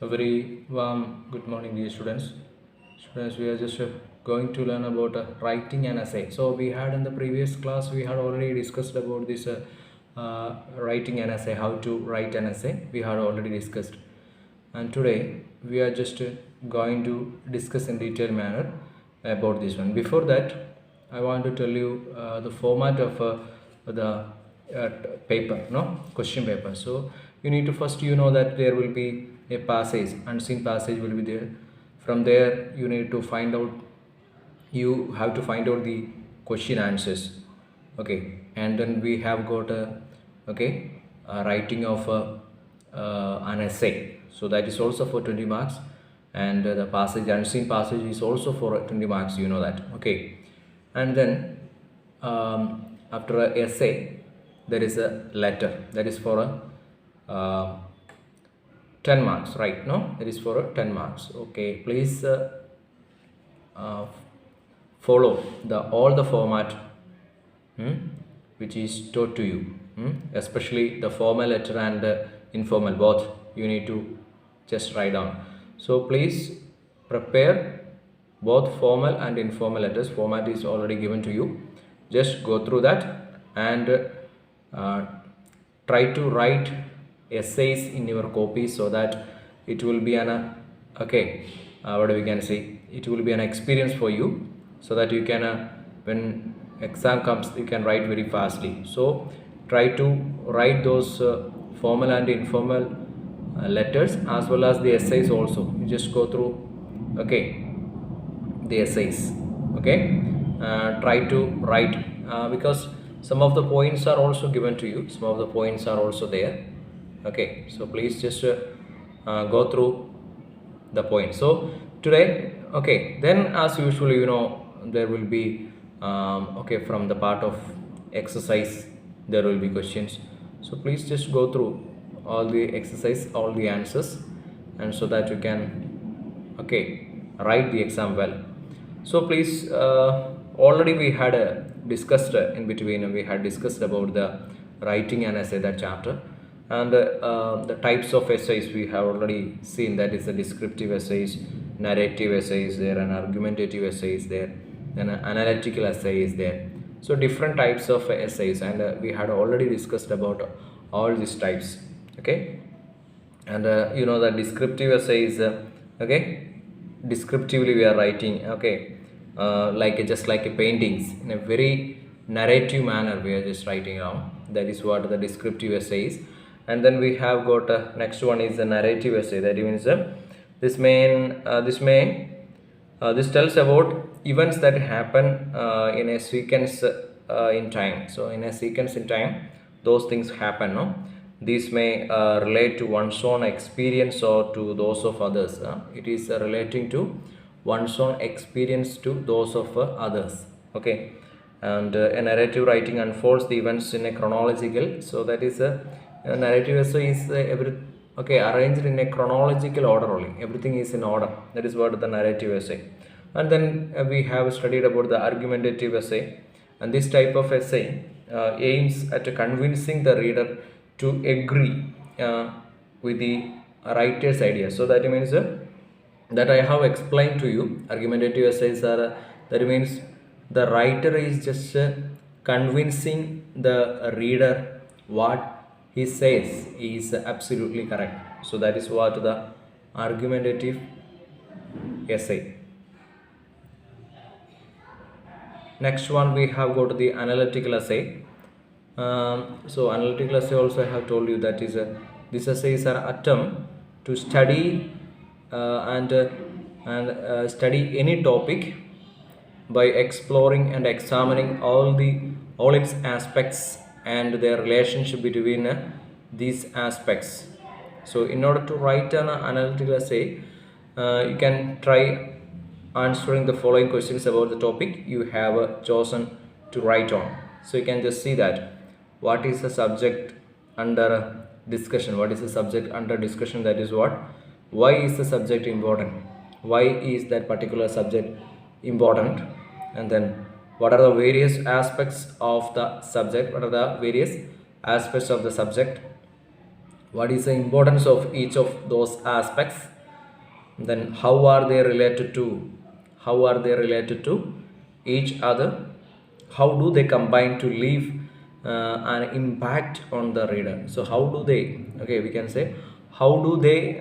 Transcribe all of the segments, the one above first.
A very warm good morning, dear students. Students, we are just going to learn about writing an essay. So we had in the previous class, we had already discussed about this writing an essay, how to write an essay. We had already discussed, and today we are just going to discuss in detailed manner about this one. Before that, I want to tell you the format of the paper, no question paper. So you need to first that there will be a passage, unseen passage will be there. From there you need to find out, you have to find out the question answers, okay. And then we have got a writing of an essay, so that is also for 20 marks. And the passage, unseen passage, is also for 20 marks, you know that, okay. And then after a essay there is a letter, that is for a 10 marks, right? No, it is for 10 marks, okay. Please uh, follow all the format which is taught to you, especially the formal letter and informal, both you need to just write down. So please prepare both formal and informal letters. Format is already given to you, just go through that and uh, try to write essays in your copy, so that it will be an what we can say, it will be an experience for you, so that you can when exam comes you can write very fastly. So try to write those formal and informal letters as well as the essays also. You just go through the essays, okay. Try to write because some of the points are also given to you, some of the points are also there, okay. So please just go through the point. So today, then as usual, there will be from the part of exercise there will be questions. So please just go through all the exercise, all the answers, and so that you can write the exam well. So please, already we had discussed in between, we had discussed about the writing an essay, that chapter. And the types of essays we have already seen, that is the descriptive essays, narrative essays there, and argumentative essays there, then analytical essay is there. So different types of essays, and we had already discussed about all these types, okay. And the descriptive essay is descriptively we are writing, just like a paintings in a very narrative manner we are just writing down. That is what the descriptive essay is. And then we have got next one is the narrative essay. That means this tells about events that happen in a sequence in time. So in a sequence in time, those things happen, no? These may relate to one's own experience or to those of others. It is relating to one's own experience to those of others, okay. And a narrative writing unfolds the events in a chronological. So that is a narrative essay is arranged in a chronological order only. Everything is in order. That is what the narrative essay. And then we have studied about the argumentative essay, and this type of essay aims at convincing the reader to agree with the writer's idea. So that means that I have explained to you. Argumentative essays are that means the writer is just convincing the reader what he says is absolutely correct. So that is what the argumentative essay. Next one we have got the analytical essay. So analytical essay also I have told you, that is this essay is an attempt to study and study any topic by exploring and examining all its aspects and their relationship between these aspects. So in order to write an analytical essay, you can try answering the following questions about the topic you have chosen to write on. So you can just see that what is the subject under discussion, what is the subject under discussion, that is what, why is the subject important, why is that particular subject important, and then what are the various aspects of the subject, what are the various aspects of the subject, what is the importance of each of those aspects, then how are they related to, each other, how do they combine to leave an impact on the reader. So how do they, okay, we can say how do they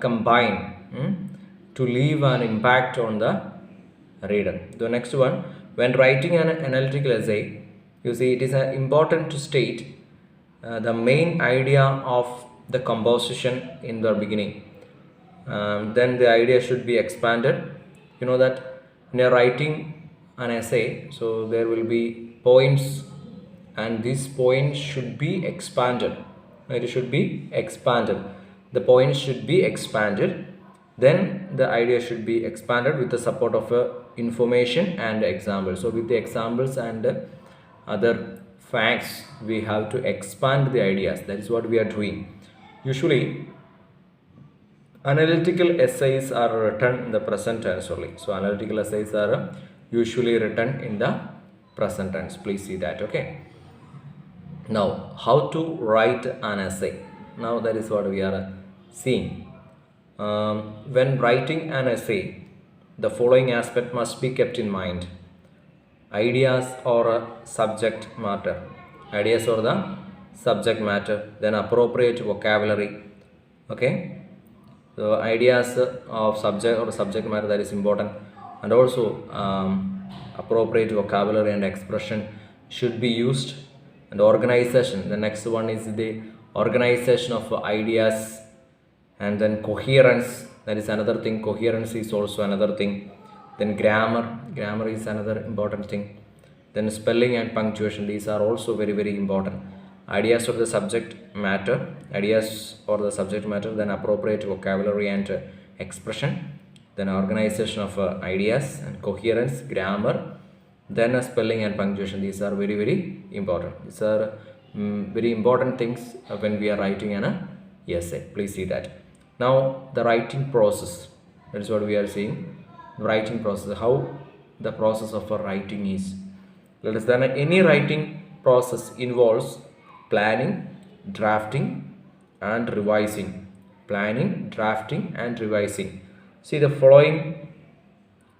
combine to leave an impact on the reader. The next one, when writing an analytical essay, you see it is important to state the main idea of the composition in the beginning. Then the idea should be expanded. You know that when you're writing an essay, so there will be points, and these points should be expanded. It should be expanded. The points should be expanded. Then the idea should be expanded with the support of information and examples. So with the examples and other facts, we have to expand the ideas. That is what we are doing. Usually analytical essays are written in the present tense only. So analytical essays are usually written in the present tense. Please see that. Okay. Now, how to write an essay? Now that is what we are seeing. When writing an essay, the following aspect must be kept in mind. Ideas or subject matter. Ideas or the subject matter. Then appropriate vocabulary. Okay. So ideas of subject or subject matter, that is important, and also appropriate vocabulary and expression should be used, and organization. The next one is the organization of ideas, and then coherence, that is another thing. Coherence is also another thing. Then grammar is another important thing. Then spelling and punctuation, these are also very, very important. Ideas of the subject matter, then appropriate vocabulary and expression, then organization of ideas and coherence, grammar, then spelling and punctuation. These are very, very important. These are very important things when we are writing an essay. Please see that. Now the writing process, that is what we are seeing. Writing process, how the process of writing is. Let us then, any writing process involves planning, drafting and revising. Planning, drafting and revising. See, the following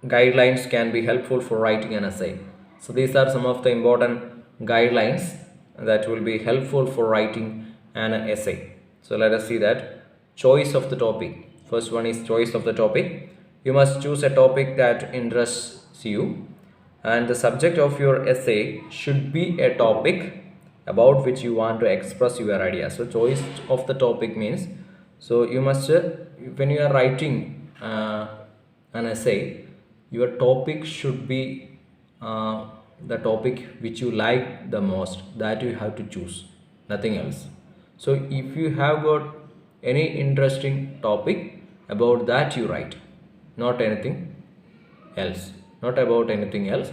guidelines can be helpful for writing an essay. So these are some of the important guidelines that will be helpful for writing an essay. So let us see that. Choice of the topic. First one is choice of the topic. You must choose a topic that interests you, and the subject of your essay should be a topic about which you want to express your idea. So choice of the topic means, so you must when you are writing an essay, your topic should be the topic which you like the most, that you have to choose, nothing else. So if you have got any interesting topic, about that you write, not anything else, not about anything else,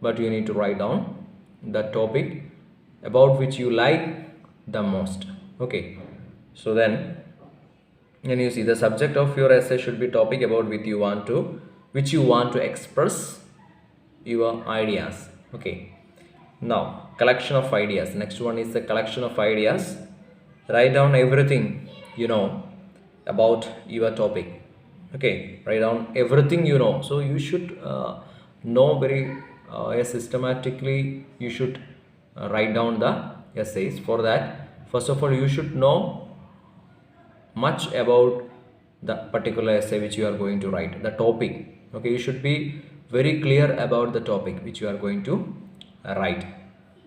but you need to write down the topic about which you like the most. Okay, so then you see the subject of your essay should be topic about which you want to express your ideas. Okay, now collection of ideas. Next one is the collection of ideas. Write down everything you know about your topic. Okay, write down everything you know. So you should know very systematically. You should write down the essays. For that, first of all, you should know much about the particular essay which you are going to write, the topic. Okay, you should be very clear about the topic which you are going to write,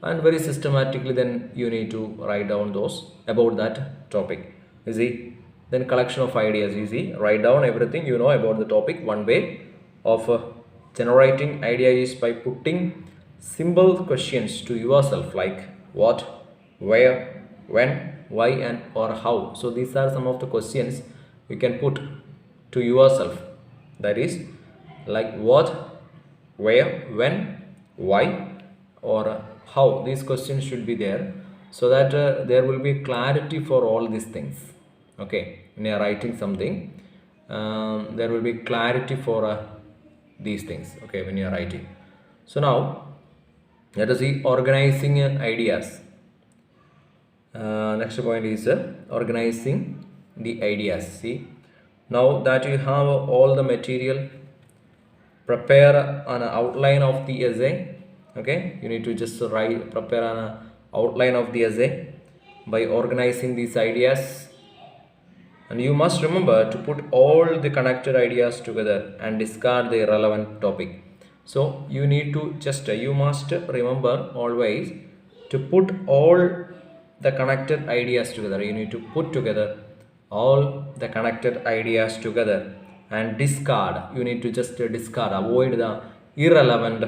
and very systematically then you need to write down those about that topic. You see, then collection of ideas. You see, write down everything you know about the topic. One way of generating idea is by putting simple questions to yourself, like what, where, when, why and or how. So these are some of the questions you can put to yourself, that is like what, where, when, why or how. These questions should be there, so that there will be clarity for all these things. Okay, when you are writing something, there will be clarity for these things. Okay, when you are writing. So now let us see organizing ideas. Next point is organizing the ideas. See, Now that you have all the material, prepare an outline of the essay. Okay, you need to just prepare an outline of the essay by organizing these ideas, and you must remember to put all the connected ideas together and discard the irrelevant topic. So you need to just you must remember always to put all the connected ideas together. You need to put together all the connected ideas together and discard. You need to just discard, avoid the irrelevant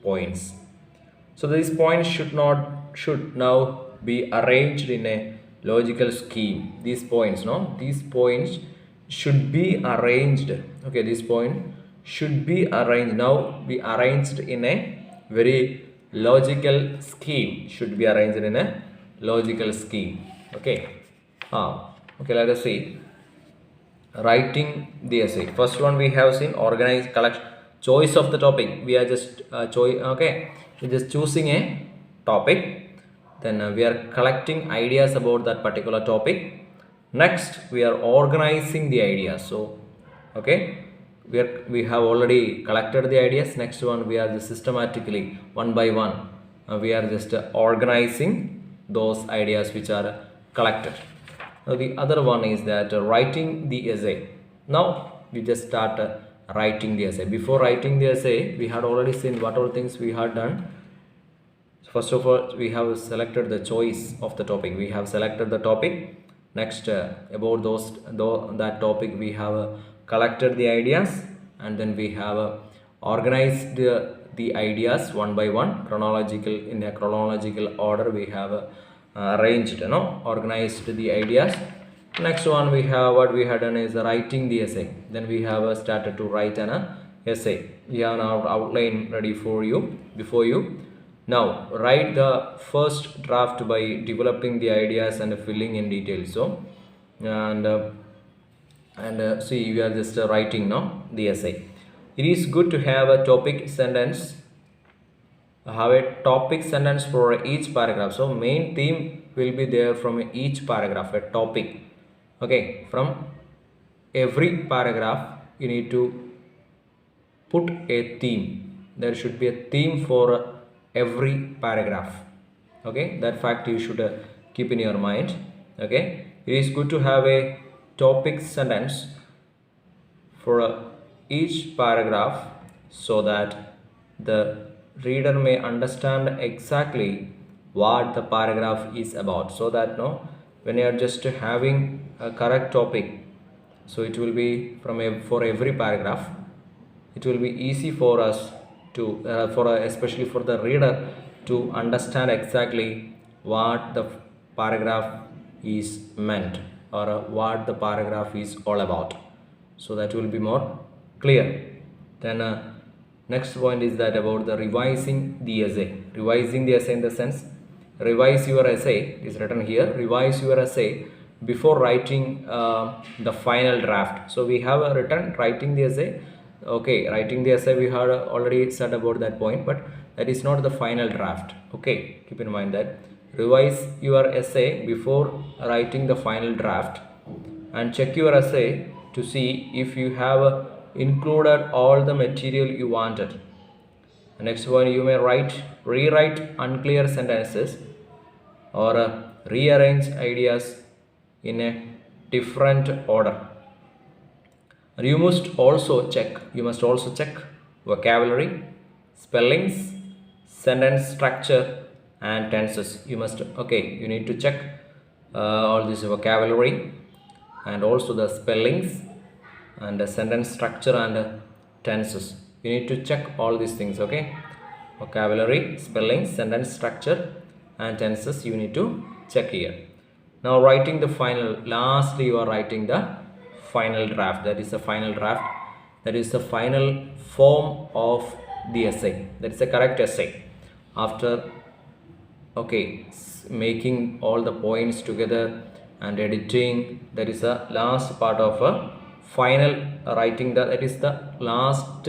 points. So these points should now be arranged in a logical scheme. These points, no, these points should be arranged. Okay, this point should be arranged, now be arranged in a very logical scheme. Should be arranged in a logical scheme. Okay. Okay, let us see. Writing the essay. First one we have seen organize, collect, choice of the topic. We are just okay, we're just choosing a topic, then we are collecting ideas about that particular topic. Next we are organizing the ideas. So okay, we have already collected the ideas. Next one we are just systematically one by one we are just organizing those ideas which are collected. Now the other one is that writing the essay. Now we just start writing the essay. Before writing the essay, we had already seen what all things we had done. First of all, we have selected the choice of the topic. We have selected the topic. Next, about that topic, we have collected the ideas, and then we have organized the ideas one by one, in a chronological order. We have arranged, organized the ideas. Next one we have, what we had done is writing the essay. Then we have started to write an essay. You have now outline ready before you. Now write the first draft by developing the ideas and filling in details. So see, we are just writing now the essay. It is good to have a topic sentence. Have a topic sentence for each paragraph. So main theme will be there from each paragraph, a topic. Okay, from every paragraph you need to put a theme. There should be a theme for every paragraph. Okay, that fact you should keep in your mind. Okay, it is good to have a topic sentence for each paragraph so that the reader may understand exactly what the paragraph is about. So that when you are just having a correct topic, so it will be for every paragraph, it will be easy for us to especially for the reader to understand exactly what the paragraph is meant, or what the paragraph is all about. So that will be more clear. Then next point is that about the revising the essay. Revising the essay in the sense, revise your essay is written here. Revise your essay before writing the final draft. So we have written writing the essay. Okay, writing the essay we had already said about that point, but that is not the final draft. Okay, keep in mind that. Revise your essay before writing the final draft, and check your essay to see if you have included all the material you wanted. Next one, you may rewrite unclear sentences or rearrange ideas in a different order. And you must also check vocabulary, spellings, sentence structure and tenses. You need to check all this vocabulary and also the spellings and the sentence structure and tenses. You need to check all these things. Okay, vocabulary, spelling, sentence structure and tenses, you need to check here. Now writing the final, lastly you are writing the final draft. That is the final draft, that is the final form of the essay. That is the correct essay. After making all the points together and editing, that is the last part of final writing. That is the last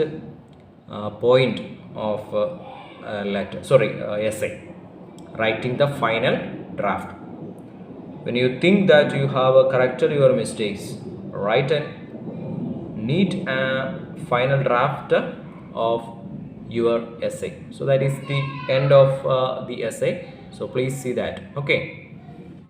point of essay. Writing the final draft. When you think that you have corrected your mistakes, write an neat final draft of your essay. So that is the end of the essay. So please see that. Okay.